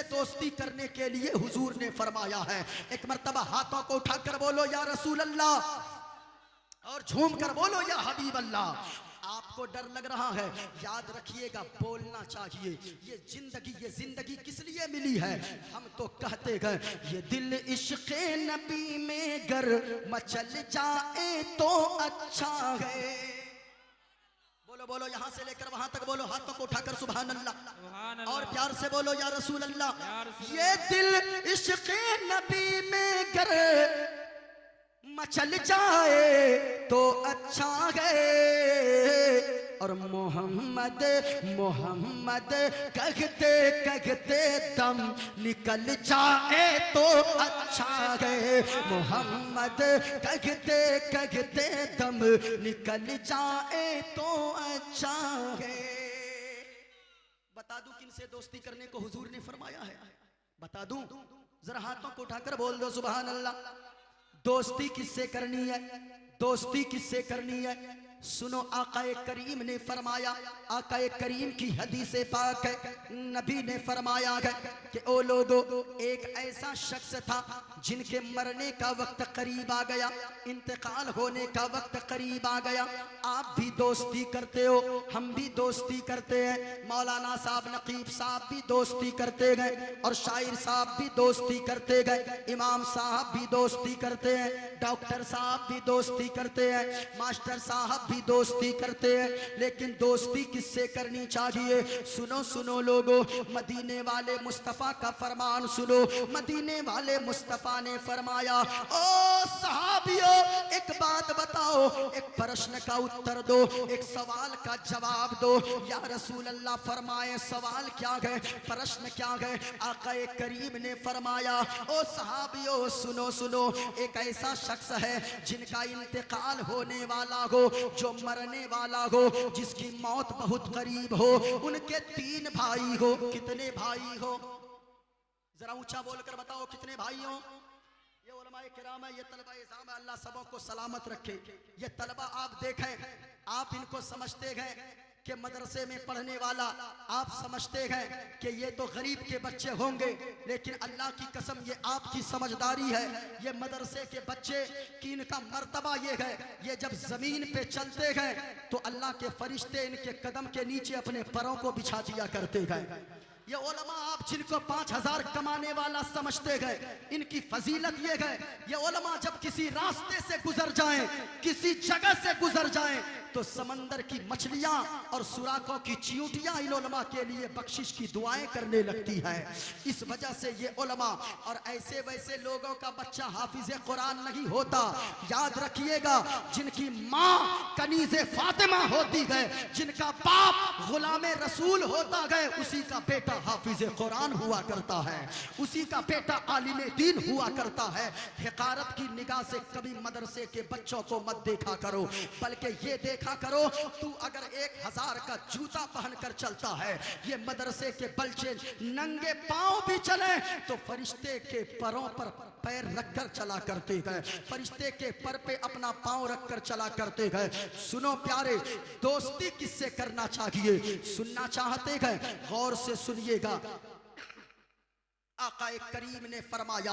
दोस्ती करने के लिए हुजूर ने फरमाया है। एक मर्तबा हाथों को उठाकर बोलो या रसूल अल्लाह, और झूम कर बोलो या हबीब अल्लाह। आपको डर लग रहा है, याद रखिएगा बोलना चाहिए। ये जिंदगी किस लिए मिली है? हम तो कहते गए ये दिल इश्क़ नबी में गर मचल जाए तो अच्छा है। बोलो बोलो, यहां से लेकर वहां तक बोलो, हाथों को उठाकर सुभान अल्लाह, और प्यार से बोलो या रसूल अल्लाह। ये दिल इश्क़ नबी में गर मचल जाए तो अच्छा है, और मोहम्मद मोहम्मद कहते कहते दम निकल जाए तो अच्छा है, मोहम्मद कहते कहते दम निकल जाए तो अच्छा है। बता दूं किन से दोस्ती करने को हुजूर ने फरमाया है? बता दूं? जरा हाथों को उठाकर बोल दो सुभान अल्लाह। दोस्ती किससे करनी है? दोस्ती किससे करनी है? सुनो, आकाए करीम ने फरमाया, आकाए करीम की हदीस पाक है, नबी ने फरमाया है कि ओ लोगो, एक ऐसा शख्स था जिनके मरने का वक्त करीब आ गया, इंतकाल होने का वक्त करीब आ गया। आप भी दोस्ती करते हो, हम भी दोस्ती करते हैं, मौलाना साहब नकीब साहब भी दोस्ती करते गए, और शायर साहब भी दोस्ती करते गए, इमाम साहब भी दोस्ती करते हैं, डॉक्टर साहब भी दोस्ती करते हैं, मास्टर साहब भी दोस्ती करते हैं। लेकिन दोस्ती किससे करनी चाहिए? सुनो सुनो लोगो, मदीने वाले मुस्तफा का फरमान सुनो। मदीने वाले मुस्तफा ने फरमाया, ओ सहाबियों, एक बात बताओ, एक प्रश्न का उत्तर दो, एक सवाल का जवाब दो। या रसूल अल्लाह फरमाए, सवाल क्या है, प्रश्न क्या है? आकाए करीम ने फरमाया, ओ सहाबियों सुनो सुनो, एक ऐसा शख्स है जिनका इंतकाल होने वाला हो, जो मरने वाला हो, जिसकी मौत बहुत करीब हो, उनके 3 भाई हो। कितने भाई हो? जरा ऊंचा बोलकर बताओ, कितने भाई हो? ये उलमाए किराम है, ये तलबा इज़ाम है, अल्लाह सबों को सलामत रखे। ये तलबा आप देखें, आप इनको समझते हैं कि मदरसे में पढ़ने वाला, आप समझते हैं कि ये तो गरीब के बच्चे होंगे, लेकिन अल्लाह की कसम ये आपकी समझदारी है, ये मदरसे के बच्चे की इनका मर्तबा ये है, ये जब जमीन पे चलते हैं तो अल्लाह के फरिश्ते इनके कदम के नीचे अपने पैरों को बिछा दिया करते हैं। ये उलमा आप जिनको 5000 कमाने वाला समझते गए, इनकी फजीलत ये है, ये उलमा जब किसी रास्ते से गुजर जाएं, किसी जगह से गुजर जाएं, तो समंदर की मछलियां और सुराखों की चींटियां इन उलमा के लिए बख्शिश की दुआएं करने लगती है। इस वजह से ये उलमा और ऐसे वैसे लोगों का बच्चा हाफिज कुरान नहीं होता। याद रखिएगा, जिनकी माँ कनीज़े फातिमा होती है, जिनका बाप गुलाम रसूल होता गए, उसी का बेटा हाफिज कुरान हुआ करता है, उसी का बेटा आलिम दीन हुआ करता है। हिकारत की निगाह से कभी मदरसे के बच्चों को मत देखा करो, बल्कि ये देखा करो, तू अगर 1000 का जूता पहनकर चलता है, ये मदरसे के बच्चे नंगे पांव भी चले तो फरिश्ते के पैरों पर पैर रखकर चला करते हैं, फरिश्ते के पर पे अपना पांव रखकर चला करते हैं। सुनो प्यारे, दोस्ती किससे करना चाहिए? सुनना चाहते हैं? गौर से सुनिएगा। आका करीम ने फरमाया,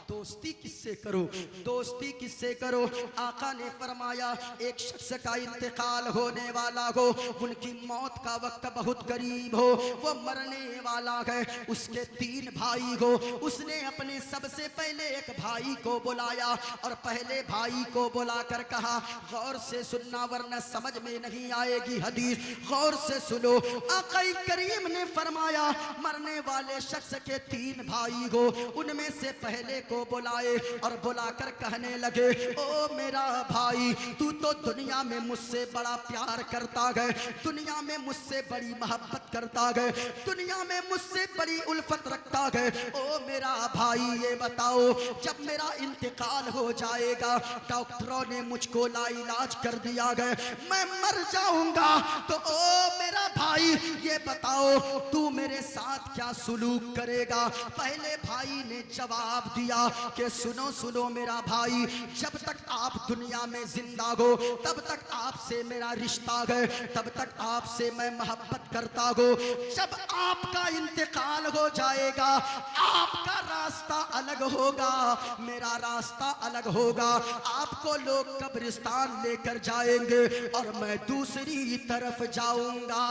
दोस्ती किससे करो? दोस्ती किससे करो? आका ने फरमाया, एक शख्स का इंतकाल होने वाला हो, उनकी मौत का वक्त बहुत करीब हो, वो मरने वाला है, उसके 3 भाई हो। उसने अपने सबसे पहले एक भाई को बुलाया और पहले भाई को बुलाकर कहा, गौर से सुनना वरना समझ में नहीं आएगी हदीस, गौर से सुनो। आका करीम ने फरमाया, मरने वाले शख्स के 3 भाई हो, उनमें से पहले को बुलाए और बुलाकर कहने लगे, ओ मेरा भाई, तू तो दुनिया में मुझसे बड़ा प्यार करता है, दुनिया में मुझसे बड़ी मोहब्बत करता है, दुनिया में मुझसे बड़ी उल्फत रखता है। ओ मेरा भाई, ये बताओ, जब मेरा इंतकाल हो जाएगा, डॉक्टरों ने मुझको लाइलाज कर दिया है, मैं मर जाऊंगा, तो ओ मेरा भाई ये बताओ, तू मेरे साथ क्या सुलूक करेगा? पहले भाई ने जवाब दिया कि सुनो सुनो मेरा भाई, जब तक आप दुनिया में जिंदा हो तब तक आपसे मेरा रिश्ता है, तब तक आपसे मैं मोहब्बत करता हूँ। जब आपका इंतकाल हो जाएगा जाएगा। आपका रास्ता अलग होगा, मेरा रास्ता अलग होगा। आपको लोग कब्रिस्तान लेकर जाएंगे और मैं दूसरी तरफ जाऊंगा।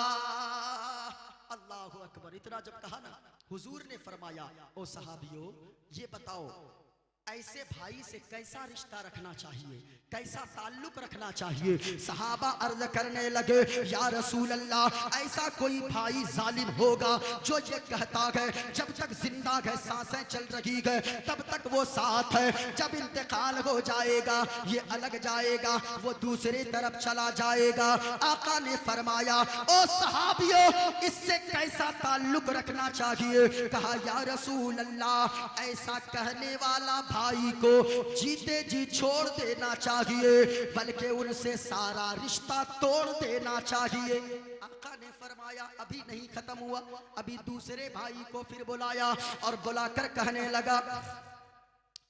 अल्लाहु अकबर। इतना जब कहा ना, हुजूर ने फरमाया, ओ सहाबियों ये बताओ ऐसे भाई से कैसा रिश्ता रखना चाहिए, कैसा ताल्लुक रखना चाहिए। सहाबा अर्ज करने लगे, या रसूल अल्लाह, ऐसा कोई भाई जालिम होगा जो ये कहता है जब तक जिंदा है, सांसें चल रही है तब तक वो साथ है, जब इंतकाल हो जाएगा ये अलग जाएगा, वो दूसरी तरफ चला जाएगा। आका ने फरमाया, ओ सहाबियों इससे कैसा ताल्लुक रखना चाहिए। कहा, या रसूल अल्लाह, ऐसा कहने वाला भाई को जीते जी छोड़ देना चाहिए, बल्कि उनसे सारा रिश्ता तोड़ देना चाहिए। आका ने फरमाया, अभी नहीं खत्म हुआ, अभी दूसरे भाई को फिर बुलाया और बुलाकर कहने लगा,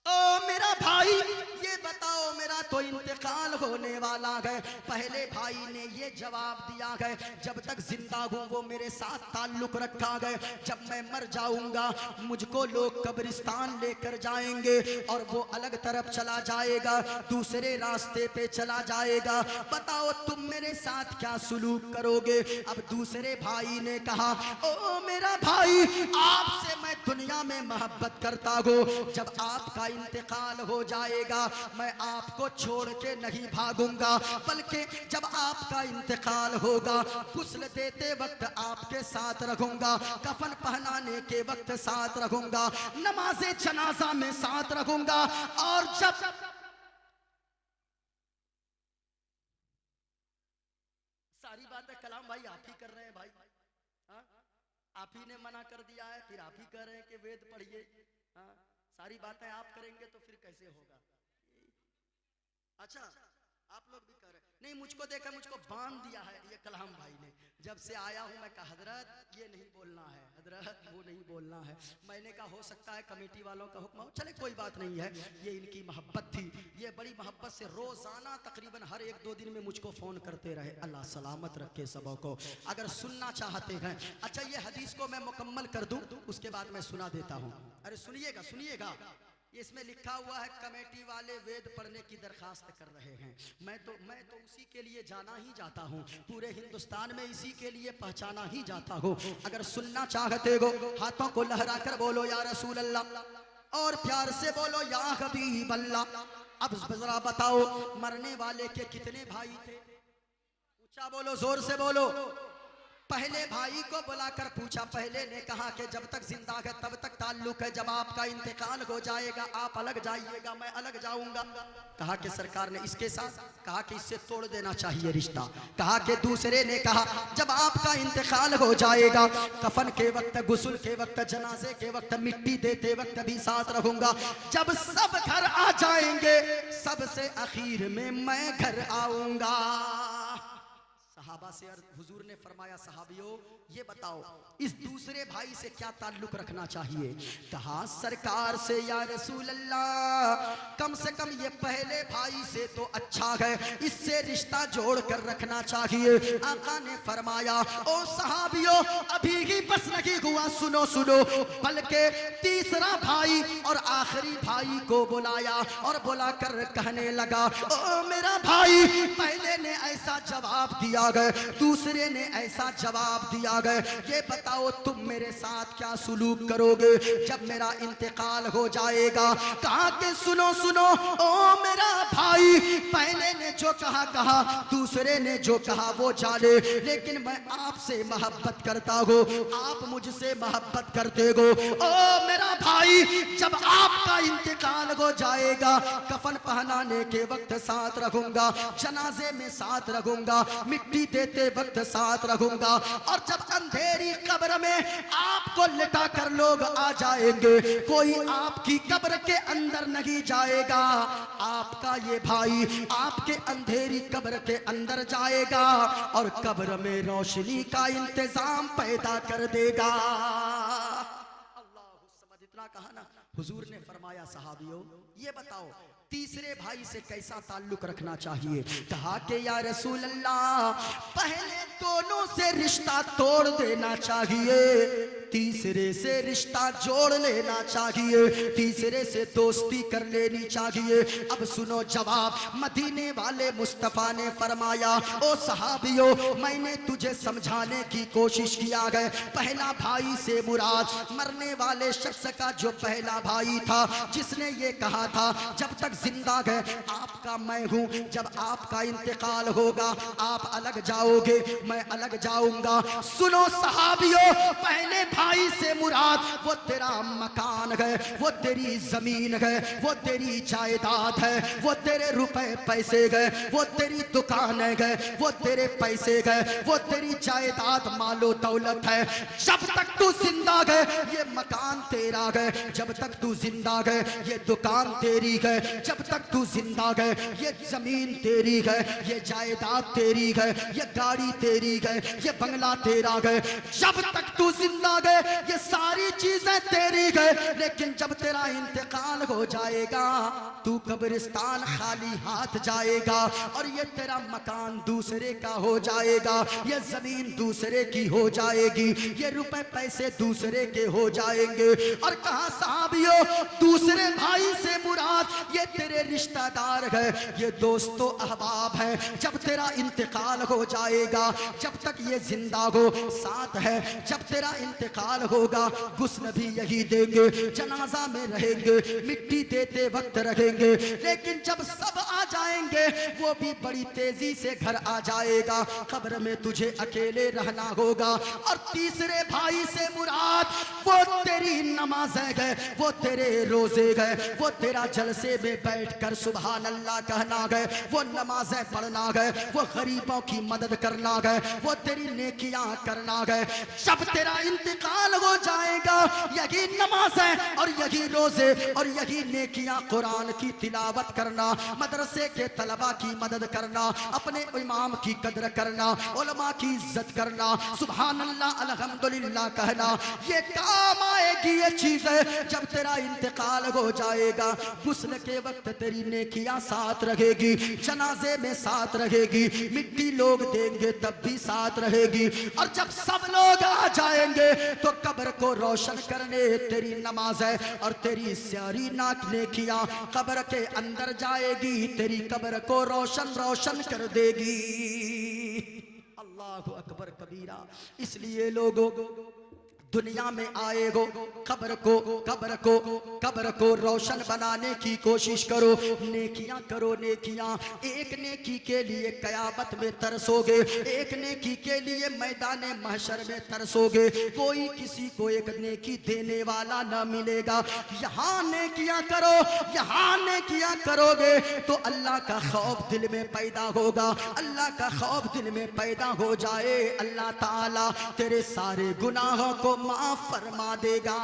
ओ मेरा भाई ये बताओ, मेरा तो इंतकाल होने वाला है। पहले भाई ने ये जवाब दिया है, जब तक जिंदा हूँ वो मेरे साथ ताल्लुक रखा है, जब मैं मर जाऊंगा मुझको लोग कब्रिस्तान लेकर जाएंगे और वो अलग तरफ चला जाएगा, दूसरे रास्ते पे चला जाएगा। बताओ तुम मेरे साथ क्या सुलूक करोगे। अब दूसरे भाई ने कहा, ओ मेरा भाई, आपसे मैं दुनिया में मोहब्बत करता हूँ, जब आपका इंतकाल हो जाएगा मैं आपको छोड़ के नहीं भागूंगा, बल्कि जब आपका इंतकाल होगा गुस्ल देते वक्त आपके साथ रखूंगा, कफन पहनाने के वक्त साथ रखूंगा, नमाज़े जनाजा में साथ रखूंगा। और जब सारी बातें कलाम भाई आप ही कर रहे हैं भाई, हाँ? आप ही ने मना कर दिया है, फिर आप ही कह रहे हैं कि वेद पढ़िए। हाँ, सारी बातें आप करेंगे तो फिर कैसे होगा। अच्छा, आप लोग भी कर रहे नहीं, मुझको देखा, मुझको बांध दिया है ये कलाम भाई ने। जब से आया हूं मैं कहा, हजरत ये नहीं बोलना है, हजरत वो नहीं बोलना है। मैंने कहा हो सकता है कमेटी वालों का हुक्म हो, चले कोई बात नहीं है, ये इनकी मोहब्बत थी, ये बड़ी मोहब्बत से रोजाना तकरीबन हर 1-2 दिन में मुझको फोन करते रहे। अल्लाह सलामत रखे सबों को। अगर सुनना चाहते हैं, अच्छा ये हदीस को मैं मुकम्मल कर दूं, उसके बाद मैं सुना देता हूं। अरे सुनिएगा सुनिएगा, इसमें लिखा हुआ है कमेटी वाले वेद पढ़ने की दरखास्त कर रहे हैं। मैं तो उसी के लिए जाना ही जाता हूँ, पूरे हिंदुस्तान में इसी के लिए पहचाना ही जाता हूँ। अगर सुनना चाहते हो हाथों को लहरा कर बोलो या रसूल अल्लाह, और प्यार से बोलो या हबीब अल्लाह। अब जरा बताओ मरने वाले के कितने भाई थे? ऊंचा बोलो, जोर से बोलो। पहले भाई को बुलाकर पूछा, पहले ने कहा कि जब तक जिंदा है तब तक ताल्लुक है, जब आपका इंतकाल हो जाएगा आप अलग जाइएगा मैं अलग जाऊंगा। कहा कि सरकार ने इसके साथ, कहा कि इससे तोड़ देना चाहिए रिश्ता। कहा कि दूसरे ने कहा जब आपका इंतकाल हो जाएगा कफन के वक्त, गुस्ल के वक्त, जनाजे के वक्त, मिट्टी देते वक्त भी साथ रहूंगा। जब सब घर आ जाएंगे सबसे आखिर में मैं घर आऊंगा। सहाबा से हुजूर ने फरमाया, सहाबियों ये बताओ इस दूसरे भाई से क्या ताल्लुक रखना चाहिए। कहा सरकार से, या रसूल अल्लाह कम से कम ये पहले भाई से तो अच्छा है, इससे रिश्ता जोड़ कर रखना चाहिए। आका ने फरमाया, ओ सहाबियों अभी ही बस नहीं हुआ, सुनो सुनो, बल्कि तीसरा भाई और आखिरी भाई को बुलाया और बुलाकर कहने लगा, ओ मेरा भाई, पहले ने ऐसा जवाब दिया गए, दूसरे ने ऐसा जवाब दिया गए, ये बताओ तुम मेरे साथ क्या सुलूक करोगे जब मेरा इंतकाल हो जाएगा। कहा कि सुनो सुनो ओ मेरा भाई, पहले ने जो कहा कहा, दूसरे ने जो कहा वो जाने, लेकिन मैं आपसे मोहब्बत करता हूँ, आप मुझसे मोहब्बत करते हो। ओ मेरा भाई, जब आपका इंतकाल हो जाएगा कफन पहनाने के वक्त साथ रखूंगा, जनाजे में साथ रखूंगा, मिट्टी देते वक्त साथ रखूंगा, और जब अंधेरी कब्र में आपको लिटा कर लोग आ जाएंगे कोई आपकी कब्र के अंदर नहीं जाएगा, आपका ये भाई आपके अंधेरी कब्र के अंदर जाएगा और कब्र में रोशनी का इंतजाम पैदा कर देगा। इतना कहा ना, हुजूर ने फरमाया सहाबियों ये बताओ तीसरे भाई से कैसा ताल्लुक रखना चाहिए। कहा कि या रसूल अल्लाह पहले दोनों से रिश्ता तोड़ देना चाहिए, तीसरे से रिश्ता जोड़ लेना चाहिए, तीसरे से दोस्ती कर लेनी चाहिए। अब सुनो जवाब, मदीने वाले मुस्तफ़ा ने फरमाया ओ सहाबियों मैंने तुझे समझाने की कोशिश किया गया, पहला भाई से मुराद मरने वाले शख्स का जो पहला भाई था जिसने ये कहा था जब तक जिंदा है आपका मैं हूं, जब आपका इंतकाल होगा आप अलग जाओगे मैं अलग जाऊंगा। सुनो सहाबियों पहले भाई से मुराद वो तेरा मकान है, वो तेरी जमीन है, वो तेरी जायदाद है, वो तेरे रुपए पैसे है, वो तेरी दुकान है, वो तेरे पैसे है, वो तेरी जायदाद मालो दौलत है। जब तक तू जिंदा है ये मकान तेरा है, जब तक तू जिंदा है ये दुकान तेरी है, जब तक तू जिंदा है ये जमीन तेरी है, ये जायदाद तेरी है, ये गाड़ी तेरी है, ये बंगला तेरा है। जब तक तू जिंदा है ये सारी चीजें तेरी है, लेकिन जब तेरा इंतकाल हो जाएगा तू कब्रिस्तान खाली हाथ जाएगा और ये तेरा मकान दूसरे का हो जाएगा, ये जमीन दूसरे की हो जाएगी, ये रुपए पैसे दूसरे के हो जाएंगे। और कहा साहबियों दूसरे भाई से मुराद ये तेरे रिश्तेदार है, ये दोस्तों अहबाब है, जब तेरा इंतकाल हो जाएगा जब तक ये जिंदा हो साथ है, जब तेरा इंतकाल होगा गुस्ल भी यही देंगे, जनाजा में रहेंगे, मिट्टी देते वक्त रहेंगे, लेकिन जब सब आ जाएंगे वो भी बड़ी तेजी से घर आ जाएगा, कब्र में तुझे अकेले रहना होगा। और तीसरे भाई से मुराद वो तेरी नमाज़ें है, वो तेरे रोजे है, वो तेरा जलसे में बैठ कर सुभान अल्लाह कहना है, वो नमाजें पढ़ना है, वो गरीबों की मदद करना है, वो तेरी नेकियां करना है। जब तेरा इंतकाल हो जाएगा यही नमाजें और यही रोजे और यही नेकियां, कुरान की तिलावत करना, मदरसे के तलबा की मदद करना, अपने इमाम की कदर करना, उलमा की इज्जत करना, सुभान अल्लाह अल्हम्दुलिल्लाह कहना, ये काम आएगी ये चीजें जब तेरा इंतकाल हो जाएगा। गुस्ल के वक्त तेरी नेकियां साथ रहेगी, जनाजे में साथ रहेगी, मिट्टी लोग देंगे तब भी साथ रहेगी। और जब सब लोग आ जाएंगे तो कब्र को रोशन करने तेरी नमाज है और तेरी सारी नाक नेकियां कब्र के अंदर जाएगी, तेरी कब्र को रोशन रोशन कर देगी। अल्लाहु अकबर कबीरा। इसलिए लोगों दुनिया में आए हो कब्र को रोशन बनाने की कोशिश करो, नेकियां करो नेकियां। एक नेकी के लिए कयामत में तरसोगे, एक नेकी के लिए मैदान महशर में तरसोगे, कोई किसी को एक नेकी देने वाला ना मिलेगा। यहाँ नेकियां करो, यहाँ नेकियां करोगे तो अल्लाह का खौफ दिल में पैदा होगा, अल्लाह का खौफ दिल में पैदा हो जाए अल्लाह ताला तेरे सारे गुनाहों को माफ फरमा देगा।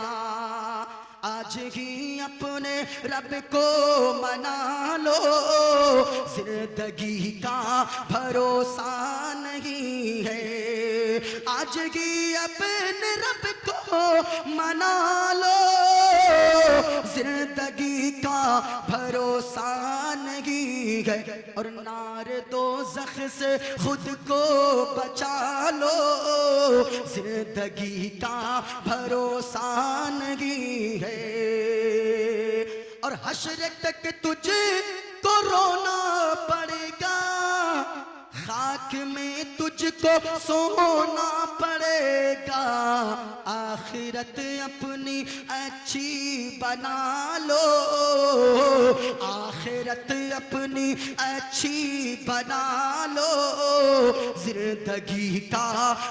आज ही अपने रब को मना लो, जिंदगी का भरोसा नहीं है। आज ही अपने रब को मना लो, जिंदगी का भरोसा नहीं है। और नार दोज़ख से खुद को बचा लो, जिंदगी का भरोसा नहीं है। और हश्र तक तुझे को रोना पड़ेगा, खाक में तुझको सोना पड़ेगा। आखिरत अपनी अच्छी बना लो, आखिरत अपनी अच्छी बना लो, जिंदगी का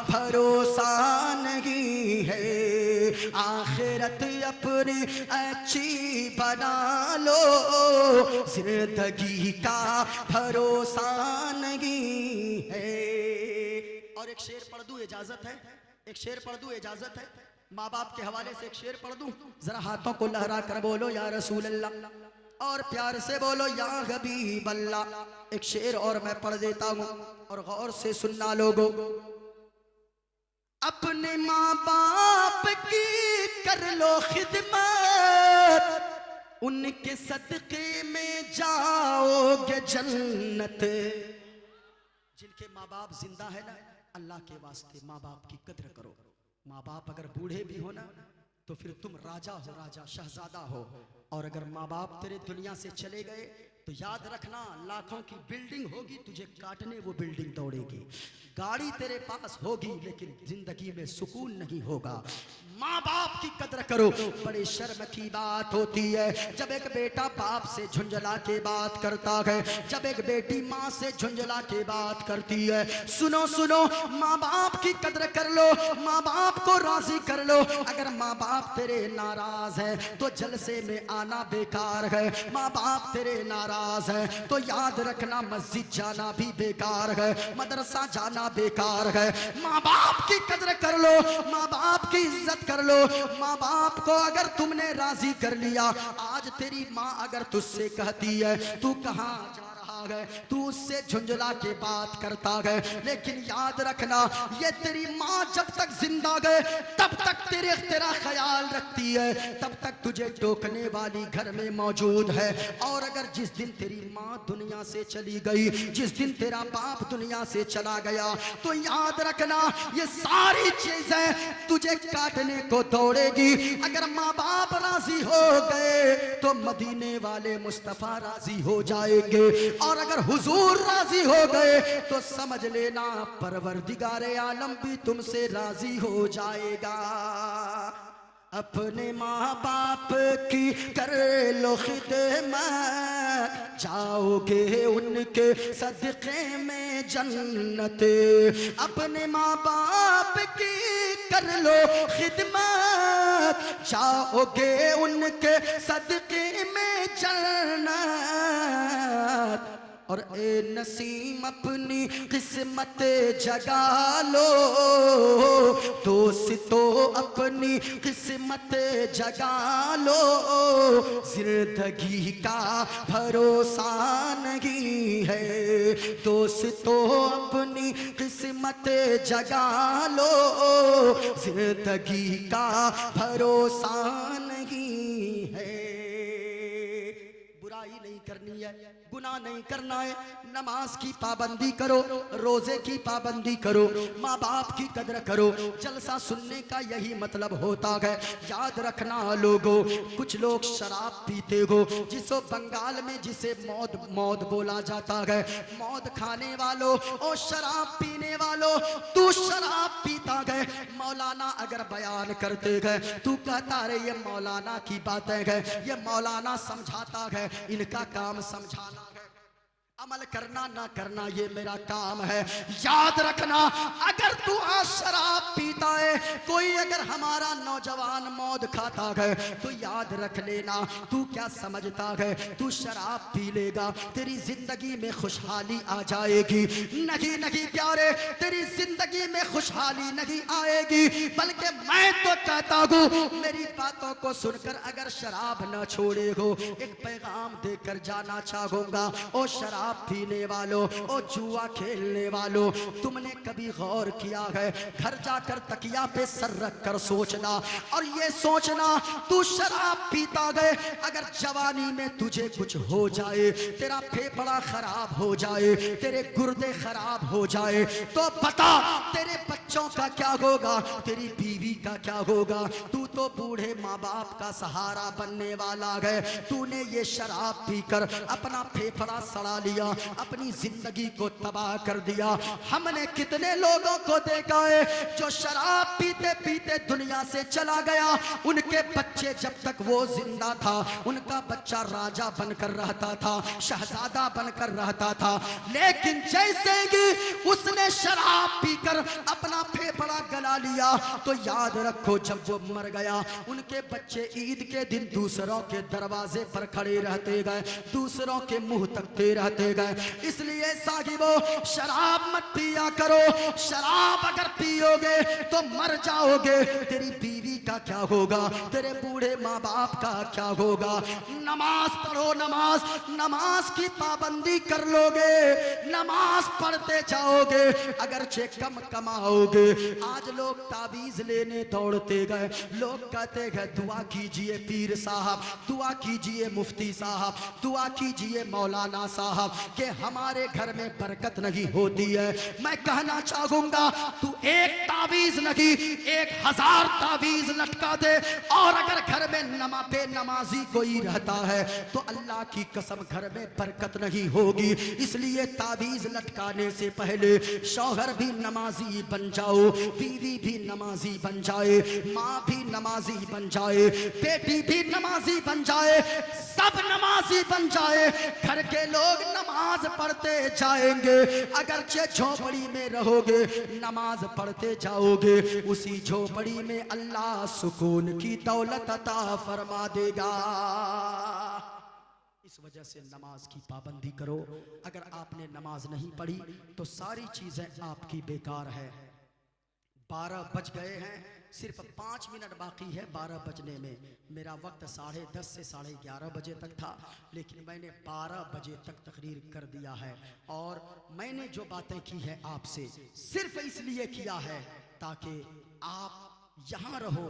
भरोसा नहीं है। आखिरत अपनी अच्छी बना लो, जिंदगी का भरोसा नहीं है। और एक शेर पढ़ दूं इजाजत है, एक शेर पढ़ दूं इजाजत है, माँ बाप के हवाले से एक शेर पढ़ दूं। जरा हाथों को लहरा कर बोलो या रसूल अल्लाह, और प्यार से बोलो या हबीब अल्लाह। एक शेर और मैं पढ़ देता हूं और गौर से सुनना लोगों। अपने माँ बाप की कर लो खिदमत, उनके सदके में जाओगे जन्नत। जिनके माँ बाप जिंदा है ना, अल्लाह के वास्ते माँ बाप की कद्र करो। माँ बाप अगर बूढ़े भी हो ना तो फिर तुम राजा हो, राजा शहजादा हो। और अगर माँ बाप तेरे दुनिया से चले गए तो याद रखना, लाखों की बिल्डिंग होगी, तुझे काटने वो बिल्डिंग दौड़ेगी। गाड़ी तेरे पास होगी लेकिन जिंदगी में सुकून नहीं होगा। माँ बाप की कदर करो। बड़ी शर्म की बात होती है जब एक बेटा बाप से झुंझला के बात करता है, जब एक बेटी माँ से झुंझला के बात करती है। सुनो सुनो, माँ बाप की कदर कर लो, माँ बाप को राजी कर लो। अगर माँ बाप तेरे नाराज हैं तो जलसे में आना बेकार है। माँ बाप तेरे नाराज हैं तो याद रखना मस्जिद जाना भी बेकार है, मदरसा जाना बेकार है। माँ बाप की कदर कर लो, माँ बाप की इज्जत कर लो। माँ बाप को अगर तुमने राजी कर लिया, आज तेरी माँ अगर तुझसे कहती है तू कहाँ जा रहा है, तू उससे झुंझला के बात करता है, लेकिन याद रखना ये तेरी माँ जब तक जिंदा है तब तक तेरा ख्याल रखती है, तब तक तुझे टोकने वाली घर में मौजूद है। और अगर जिस दिन तेरी माँ दुनिया से चली गई, जिस दिन तेरा बाप दुनिया से चला गया, तो याद रखना ये सारी चीजें तुझे काटने को दौड़ेगी। अगर माँ बाप राजी हो गए तो मदीने वाले मुस्तफा राजी हो जाएंगे, और अगर हुजूर राजी हो गए तो समझ लेना परवरदिगारे आलम भी तुमसे राजी हो जाएगा। अपने माँ बाप की कर लो खिदमत, जाओगे उनके सदक़े में जन्नत। अपने माँ बाप की कर लो खिदमत, जाओगे उनके सदक़े में जन्नत। और ए नसीम अपनी किस्मत जगा लो, दोस्तों अपनी किस्मत जगा लो। जिंदगी का भरोसा नहीं है, दोस्तों अपनी किस्मत जगा लो। जिंदगी का भरोसा नहीं है। बुराई नहीं करनी है, गुनाह नहीं करना है, नमाज की पाबंदी करो, रोजे की पाबंदी करो, माँ बाप की कदर करो। जलसा सुनने का यही मतलब होता है। याद रखना लोगों, कुछ लोग शराब पीते हो, जिसो बंगाल में जिसे मौत मौत बोला जाता है। मौत खाने वालों और शराब पीने वालों, तू शराब पीता है, मौलाना अगर बयान करते गए तू कहता रे ये मौलाना की बातें है, ये मौलाना समझाता है, इनका काम समझाना है, अमल करना ना करना ये मेरा काम है। याद रखना अगर तू आज शराब पीता है, कोई अगर हमारा नौजवान मौत खाता है, तो याद रख लेना तू क्या समझता है, तू शराब पी लेगा तेरी जिंदगी में खुशहाली आ जाएगी। नहीं नहीं प्यारे, तेरी जिंदगी में खुशहाली नहीं आएगी, बल्कि मैं तो कहता हूँ मेरी बातों को सुनकर अगर शराब न छोड़े हो, एक पैगाम देकर जाना चाहूंगा। ओ शराब पीने वालों, ओ जुआ खेलने वालों, तुमने कभी गौर किया है, घर जाकर तकिया पे सर रख कर सोचना और ये सोचना तू शराब पीता गए, अगर जवानी में तुझे कुछ हो जाए, तेरा फेफड़ा खराब हो जाए, तेरे गुर्दे खराब हो जाए, तो बता तेरे बच्चों का क्या होगा, तेरी बीवी का क्या होगा। तू तो बूढ़े माँ बाप का सहारा बनने वाला है। तूने ये शराब पीकर अपना फेफड़ा सड़ा लिया, अपनी जिंदगी को तबाह कर दिया। हमने कितने लोगों को देखा है जो शराब पीते पीते दुनिया से चला गया, उनके बच्चे जब तक वो जिंदा था उनका बच्चा राजा बनकर रहता था, शहजादा बनकर रहता था, लेकिन जैसे ही उसने शराब पीकर अपना फेफड़ा गला लिया, तो याद रखो जब वो मर गया, उनके बच्चे ईद के दिन दूसरों के दरवाजे पर खड़े रहते गए, दूसरों के मुंह तकते रहते गए। इसलिए साहिबो शराब मत पिया करो, शराब अगर पियोगे तो मर जाओगे, तेरी बीवी का क्या होगा, तेरे बूढ़े माँ बाप का क्या होगा। नमाज पढ़ो, नमाज, नमाज की पाबंदी कर लोगे, नमाज पढ़ते जाओगे, अगरचे कम कमाओगे। आज लोग ताबीज लेने दौड़ते गए, लोग कहते गए दुआ कीजिए पीर साहब, दुआ कीजिए मुफ्ती साहब, दुआ कीजिए मौलाना साहब कि हमारे घर में बरकत नहीं होती है। मैं कहना चाहूंगा तू एक ताबीज नहीं 1000 ताबीज लटका दे, और अगर घर में नमाजी कोई रहता है तो अल्लाह की कसम घर में बरकत नहीं होगी। इसलिए ताबीज लटकाने से पहले शौहर भी नमाजी बन जाओ, बीवी भी नमाजी बन जाए, माँ भी नमाजी बन जाए, बेटी भी नमाजी बन जाए, सब नमाजी बन जाए, घर के लोग नमाज पढ़ते जाएंगे। अगरचे झोपड़ी में रहोगे, नमाज पढ़ते जाओगे, उसी झोपड़ी में अल्लाह सुकून की दौलत अता फरमा देगा। इस वजह से नमाज की पाबंदी करो। अगर आपने नमाज नहीं पढ़ी तो सारी चीजें आपकी बेकार है। 12 बज गए हैं, सिर्फ 5 मिनट बाकी है 12 बजने में। मेरा वक्त 10:30 से 11:30 बजे तक था, लेकिन मैंने 12 बजे तक तकरीर कर दिया है। और मैंने जो बातें की है आपसे सिर्फ इसलिए किया है ताकि आप यहाँ रहो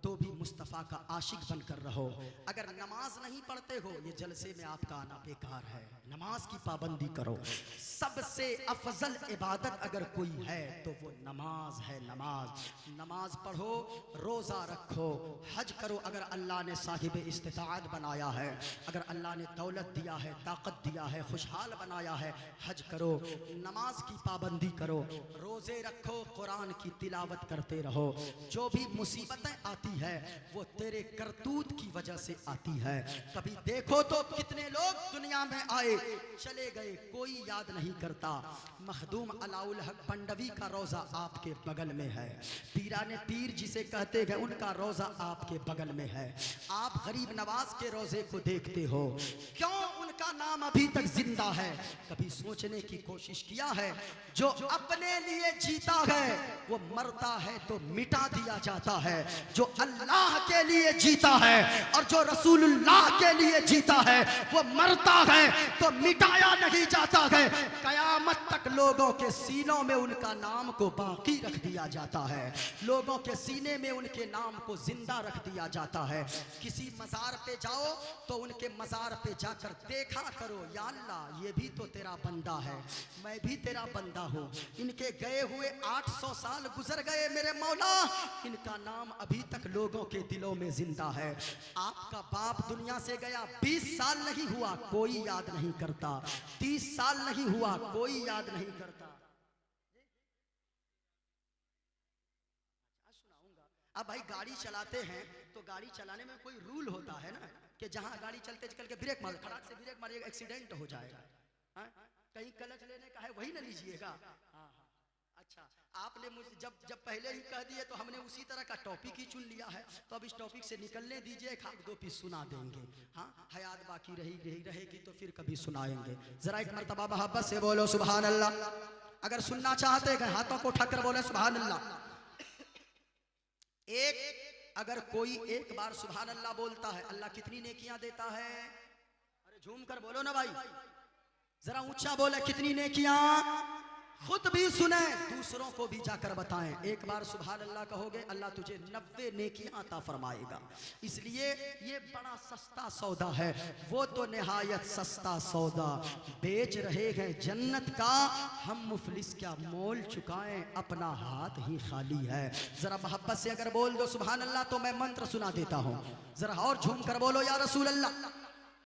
तो भी मुस्तफ़ा का आशिक बनकर रहो। अगर नमाज नहीं पढ़ते हो, ये जलसे में आपका आना बेकार है। नमाज की पाबंदी करो। सबसे अफजल इबादत अगर कोई है तो वो नमाज है। नमाज पढ़ो, रोज़ा रखो, हज करो अगर अल्लाह ने साहिब इस्तिताअत बनाया है, अगर अल्लाह ने दौलत दिया है, ताकत दिया है, खुशहाल बनाया है, हज करो, नमाज की पाबंदी करो, रोज़े रखो, कुरान की तिलावत करते रहो। जो भी मुसीबतें आती है वो तेरे करतूत की वजह से आती है। कभी देखो तो कितने लोग दुनिया में आए चले गए, कोई याद नहीं करता। मखदूम अलाउल हक पंडवी का रोजा आपके बगल में है, पीराने पीर जिसे कहते हैं उनका रोजा आपके बगल में है। आप गरीब नवाज के रोजे को देखते हो, क्यों उनका नाम अभी तक जिंदा है? कभी सोचने की कोशिश किया है? जो अपने लिए जीता है वो मरता है तो मिटा दिया जाता है, जो अल्लाह के लिए जीता है और जो रसूलुल्लाह के लिए जीता है वो मरता है तो मिटाया नहीं जाता है। कयामत तक लोगों के सीनों में उनका नाम को बाकी रख दिया जाता है, लोगों के सीने में उनके नाम को जिंदा रख दिया जाता है। किसी मज़ार पे जाओ तो उनके मज़ार पे जाकर देखा करो, या अल्लाह ये भी तो तेरा बंदा है, मैं भी तेरा बंदा हूँ। इनके गए हुए 800 साल गुजर गए मेरे मौला, इनका नाम अभी तक लोगों के दिलों में जिंदा है। आपका बाप दुनिया से गया 20 साल नहीं हुआ, कोई याद नहीं करता। 30 साल नहीं हुआ, कोई याद नहीं करता। अब भाई गाड़ी चलाते हैं तो गाड़ी चलाने में कोई रूल होता है ना, कि जहां गाड़ी चलते चल के ब्रेक मार, खड़ाक से ब्रेक मारिएगा, एक्सीडेंट हो जाएगा। कहीं क्लच लेने का है वही ना लीजिएगा। अच्छा, आपने मुझे जब पहले ही कह दिए तो हमने उसी तरह का टॉपिक ही चुन लिया है, तो अब इस टॉपिक से निकलने दीजिए, एक 2 पीस सुना देंगे। हाँ, हयात बाकी रहेगी तो फिर कभी सुनाएंगे। जरा एक मरतबा मोहब्बत से बोलो सुभान अल्लाह। अगर सुनना चाहते हैं हाथों को उठाकर बोले सुभान अल्लाह। अगर कोई एक बार सुभान अल्लाह बोलता है, अल्लाह कितनी नेकियां देता है? अरे झूम कर बोलो ना भाई, जरा ऊंचा बोले, कितनी नेकियां? खुद भी सुने, दूसरों को भी जाकर बताएं। एक बार सुभान अल्लाह कहोगे, अल्लाह तुझे 90 नेकियां अता फरमाएगा। इसलिए ये बड़ा सस्ता सौदा है, वो तो निहायत सस्ता सौदा। बेच रहे हैं जन्नत का, हम मुफलिस क्या मोल चुकाएं, अपना हाथ ही खाली है। जरा मोहब्बत से अगर बोल दो सुभान अल्लाह तो मैं मंत्र सुना देता हूँ। जरा और झूम कर बोलो या रसूल अल्लाह।